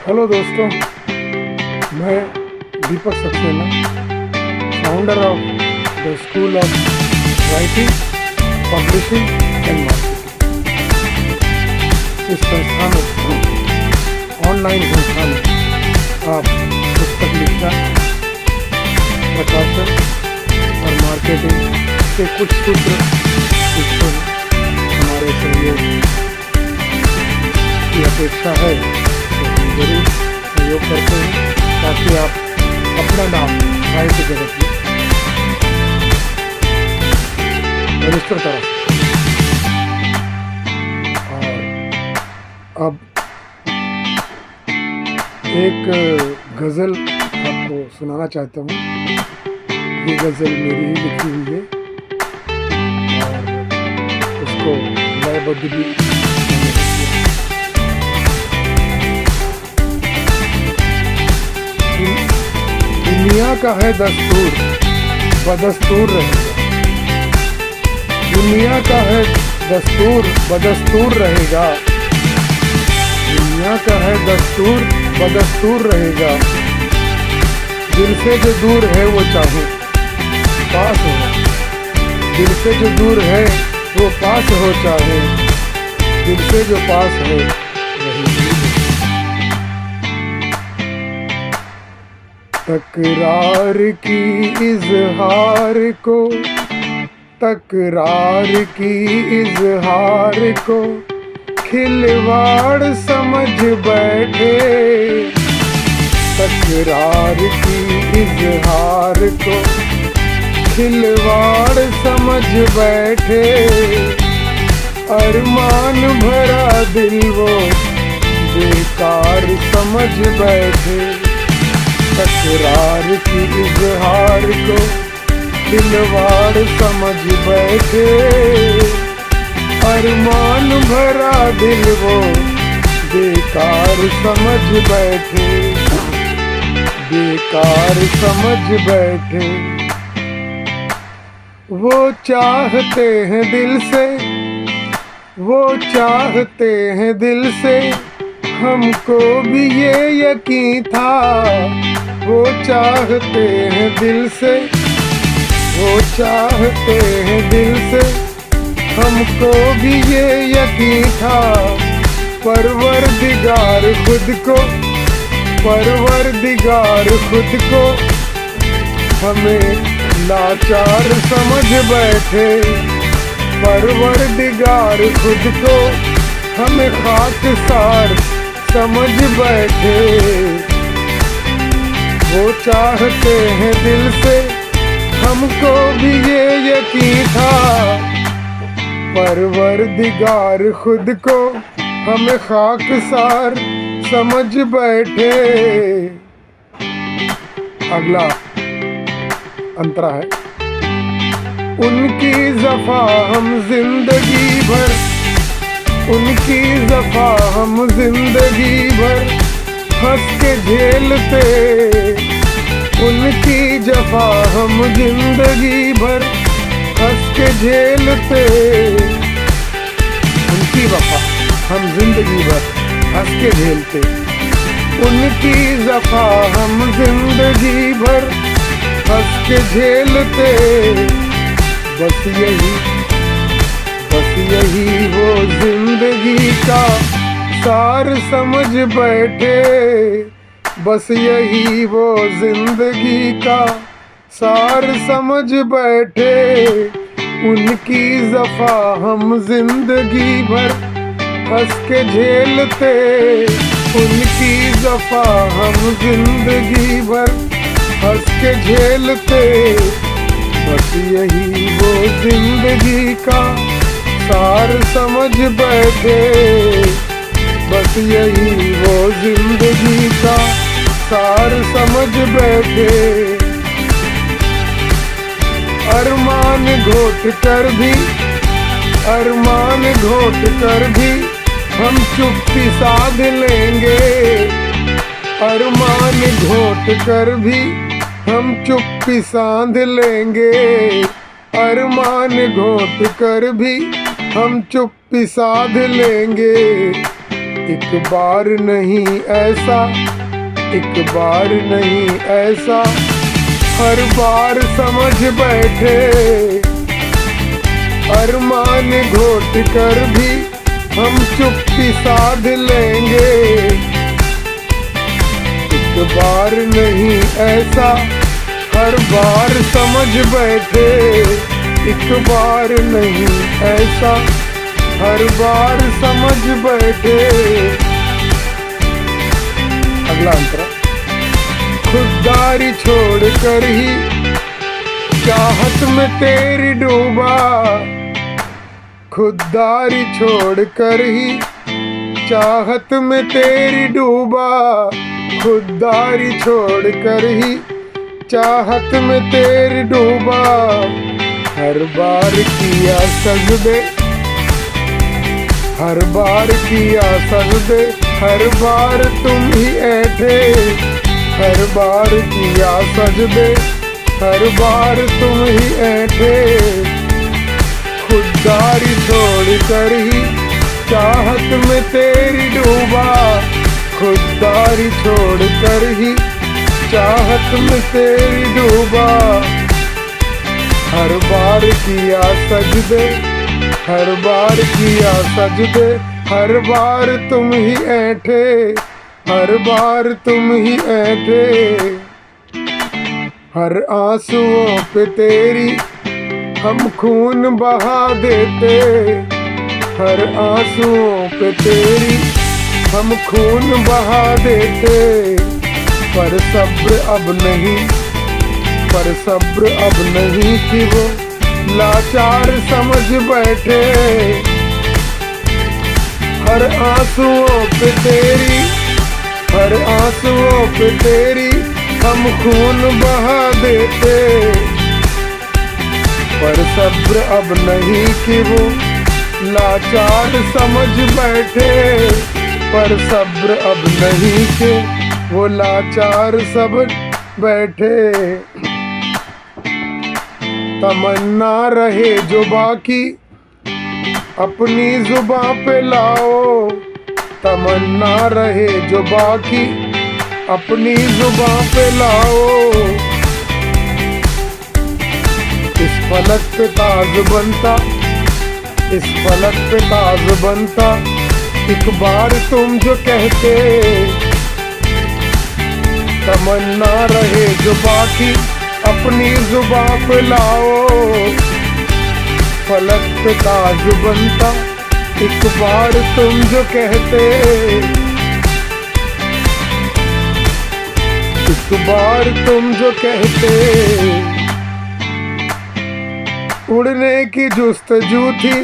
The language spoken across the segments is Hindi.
हेलो दोस्तों, मैं Deepak Saxena, founder of the school of writing, publishing and marketing. इस संस्था में, ऑनलाइन संस्था में, आप पुस्तक लिखना, प्रकाशन और मार्केटिंग के कुछ सूत्र सीखते हैं। हमारे सहयोग की अपेक्षा है तो हम जरूर सहयोग करते हैं ताकि आप अपना नाम साहित्य जगत में रजिस्टर करा सकें। और अब एक गज़ल आपको सुनाना चाहता हूँ। ये गज़ल मेरी ही लिखी हुई है और उसको लयबद्ध भी मैंने किया। दुनिया का है दस्तूर, बदस्तूर रहेगा। दुनिया का है दस्तूर, बदस्तूर रहेगा। दुनिया का है दस्तूर, बदस्तूर रहेगा। दिल से जो दूर है वो चाहे पास हो, दिल से जो दूर है वो पास हो, चाहे दिल से जो पास है वही दूर है। तकरार की इजहार को, तकरार की इजहार को खिलवाड़ समझ बैठे। तकरार की इजहार को खिलवाड़ समझ बैठे। अरमान भरा दिल वो बेकार समझ बैठे। तकरार की इजहार को खिलवाड़ समझ बैठे। अरमान भरा दिल वो बेकार समझ बैठे, बेकार समझ बैठे। वो चाहते हैं दिल से, वो चाहते हैं दिल से, हमको भी ये यकीन था। वो चाहते हैं दिल से, वो चाहते हैं दिल से, हमको भी ये यकीन था। परवरदिगार खुद को, परवरदिगार खुद को हमें लाचार समझ बैठे। परवरदिगार खुद को हमें खाकसार समझ बैठे। वो चाहते हैं दिल से, हमको भी ये यकीन था। परवरदिगार खुद को हमें खाकसार समझ बैठे। अगला अंतरा है। उनकी ज़फ़ा हम जिंदगी भर, उनकी ज़फ़ा हम जिंदगी भर हंस के झेलते। उनकी जफ़ा हम जिंदगी भर हंस के झेलते। उनकी वफ़ा हम जिंदगी भर हंस के झेलते। उनकी ज़फ़ा हम जिंदगी भर हंस के झेलते। बस यही, बस यही वो जिंदगी का सार समझ बैठे। बस यही वो जिंदगी का सार समझ बैठे। उनकी ज़फ़ा हम जिंदगी भर हंस के झेलते। उनकी ज़फ़ा हम जिंदगी भर हंस के झेलते। बस यही वो जिंदगी का सार समझ बैठे। बस यही वो जिंदगी का सार समझ बैठे। अरमान घोट कर भी, अरमान घोट कर भी हम चुप्पी साध लेंगे। अरमान घोट कर भी हम चुप्पी साध लेंगे। अरमान घोट कर भी हम चुप्पी साध लेंगे। एक बार नहीं ऐसा, एक बार नहीं ऐसा, हर बार समझ बैठे। अरमान घोट कर भी हम चुप्पी साध लेंगे। एक बार नहीं ऐसा, हर बार समझ बैठे। एक बार नहीं ऐसा, हर बार समझ बैठे। अगला अंतरा। खुददारी छोड़ कर ही चाहत में तेरी डूबा। खुददारी छोड़ कर ही चाहत में तेरी डूबा। खुददारी छोड़ कर ही चाहत में तेरी डूबा। हर बार किया सजदे, हर बार किया सजदे, हर बार तुम ही ऐठे। हर बार किया सजदे, हर बार तुम ही ऐठे। खुददारी छोड़ कर ही चाहत में तेरी डूबा। खुददारी छोड़ कर ही चाहत में तेरी डूबा। हर बार किया सजदे, हर बार किया सजदे, हर बार तुम ही ऐठे। हर बार तुम ही ऐठे। हर आंसुओं पे तेरी हम खून बहा देते। हर आंसुओं पे तेरी हम खून बहा देते। पर सब्र अब नहीं, पर सब्र अब नहीं कि वो लाचार समझ बैठे। हर आंसुओं पे तेरी, हर आंसुओं पे तेरी हम खून बहा देते। पर सब्र अब नहीं कि वो लाचार समझ बैठे। पर सब्र अब नहीं कि वो लाचार सब बैठे। तमन्ना रहे जो बाकी अपनी जुबां पे लाओ। तमन्ना रहे जो बाकी अपनी जुबां पे लाओ। इस फलक पे ताज बनता, इस फलक पे ताज बनता एक बार तुम जो कहते। तमन्ना रहे जो बाकी अपनी जुबां पे लाओ। फलक पे ताज बनता एक बार तुम जो कहते। एक बार तुम जो कहते। उड़ने की जुस्तजू थी,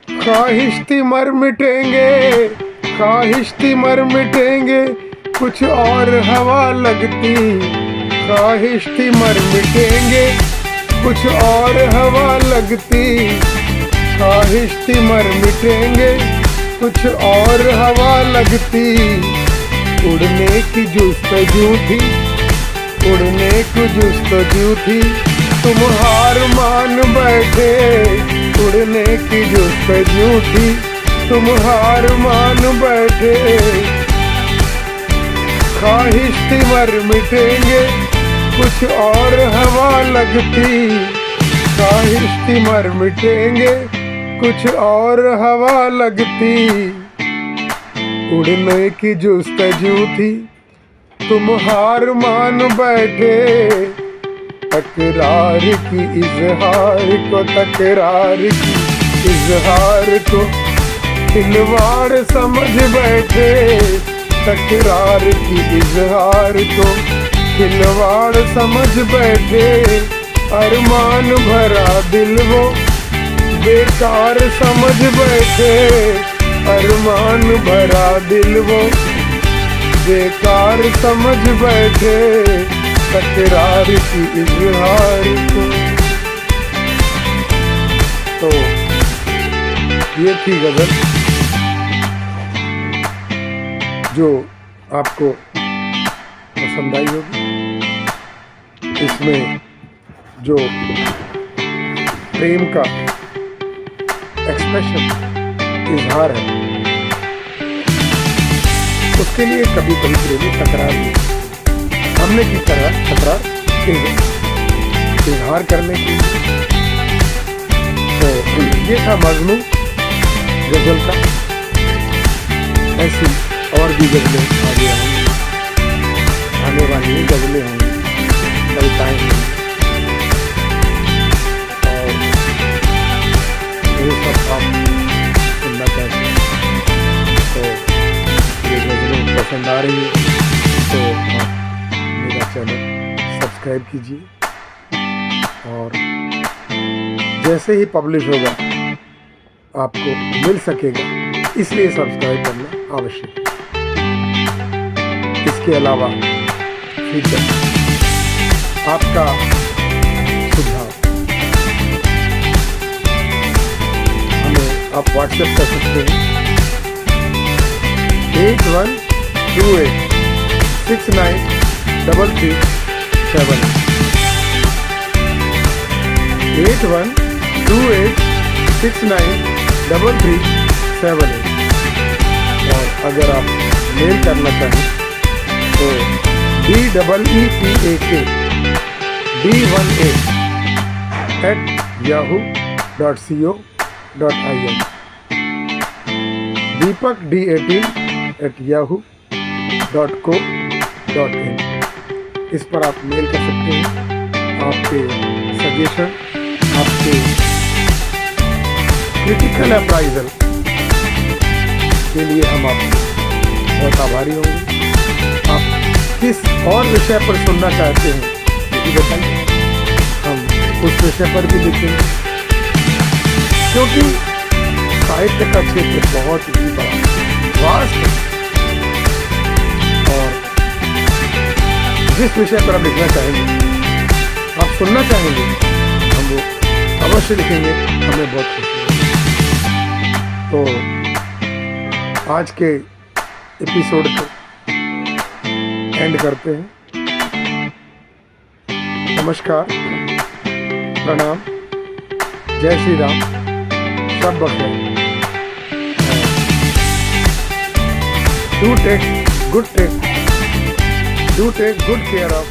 ख्वाहिश थी मर मिटेंगे। ख्वाहिश थी मर मिटेंगे, कुछ और हवा लगती। ख्वाहिश थी मर मिटेंगे, कुछ और हवा लगती। ख्वाहिश थी मर मिटेंगे, कुछ और हवा लगती। उड़ने की जुस्तजू थी, उड़ने की जुस्तजू थी, तुम हार मान बैठे। उड़ने की जुस्तजू थी, तुम हार मान बैठे। ख्वाहिश थी मर मिटेंगे, कुछ और हवा लगती। ख्वाहिश थी मर मिटेंगे, कुछ और हवा लगती। उड़ने की जुस्तजू थी, तुम हार मान बैठे। तकरार की इजहार को, तकरार की इजहार को खिलवाड़ समझ बैठे। तकरार की इजहार को खिलवाड़ समझ बैठे। अरमान भरा दिल वो बेकार समझ बैठे। अरमान भरा दिल वो बेकार समझ बैठे। तकरार की इजहार को। तो ये थी गजल जो आपको पसंद आई होगी। इसमें जो प्रेम का एक्सप्रेशन इजहार है, उसके लिए कभी कभी प्रेमी तकरार भी, हमने की तकरार इजहार करने की। तो ये था मजमू गजल का। ऐसी और भी गजलें आगे आएंगी, आने वाली गजलें होंगी, कविताएं होंगी, और ये सब आप सुनना चाहते हैं तो ये गजलें पसंद आ रही है तो आप मेरा चैनल सब्सक्राइब कीजिए, और जैसे ही पब्लिश होगा आपको मिल सकेगा, इसलिए सब्सक्राइब करना आवश्यक है। इसके अलावा फीडबैक, आपका सुझाव हमें आप व्हाट्सएप कर सकते हैं 8128693378 8128693378। और अगर आप मेल करना चाहें तो deepakd18@yahoo.co.in, deepakd18@yahoo.co.in, इस पर आप मेल कर सकते हैं। आपके सजेशन, आपके क्रिटिकल अप्राइजल के लिए हम आपको बहुत आभारी होंगे। आप किस और विषय पर सुनना चाहते हैं ये भी बताइए, हम उस विषय पर भी लिखेंगे, क्योंकि साहित्य का क्षेत्र बहुत ही बड़ा वास्ट है, और जिस विषय पर आप लिखना चाहेंगे, आप सुनना चाहेंगे, हम वो अवश्य लिखेंगे, हमें बहुत खुशी होगी। तो आज के एपिसोड को एंड करते हैं। नमस्कार, प्रणाम, जय श्री राम, सब बखैर। Do take good care of